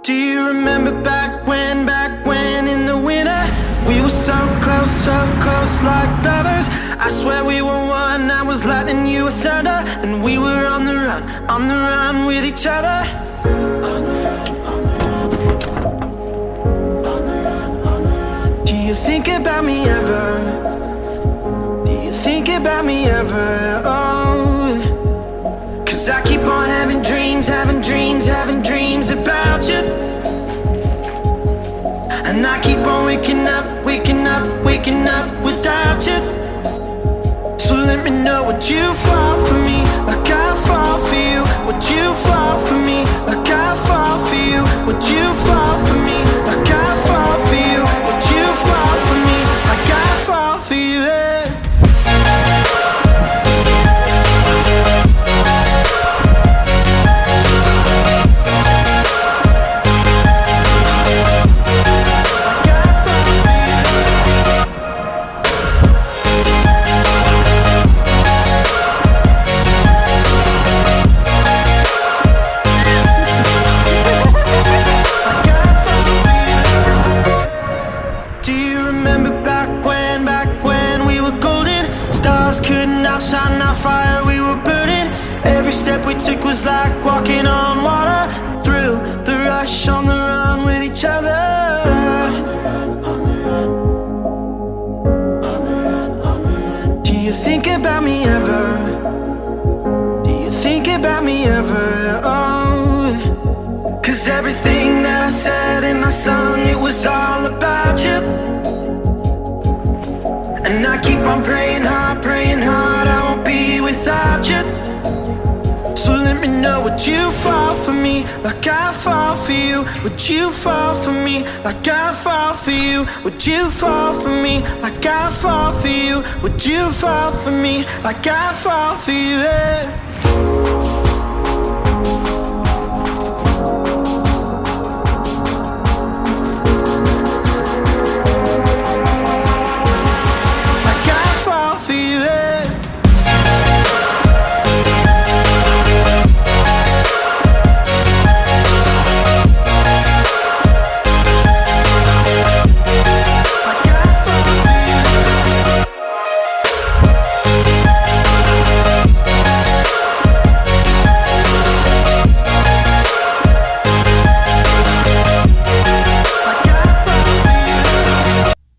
Do you remember back when in the winter we were so close like lovers? I swear we were one, I was lightning, you were thunder, and we were on the run with each other. Do you think about me ever? Do you think about me ever? Oh, 'cause I keep on having dreams about you. And I keep on waking up without you. So let me know, would you fall for me like I fall for you? Would you fall for me like I fall for you? Would you fall for me like I fall for you? Would you fall for me like I fall for you? Yeah. Couldn't outshine our fire, we were burning. Every step we took was like walking on water. The thrill, the rush, on the run with each other. Do you think about me ever? Do you think about me ever? Oh, 'cause everything that I said and I sung, it was all about you. And I keep on praying hard, I won't be without you. So let me know, would you fall for me like I fall for you? Would you fall for me like I fall for you? Would you fall for me like I fall for you? Would you fall for me like I fall for you? Yeah.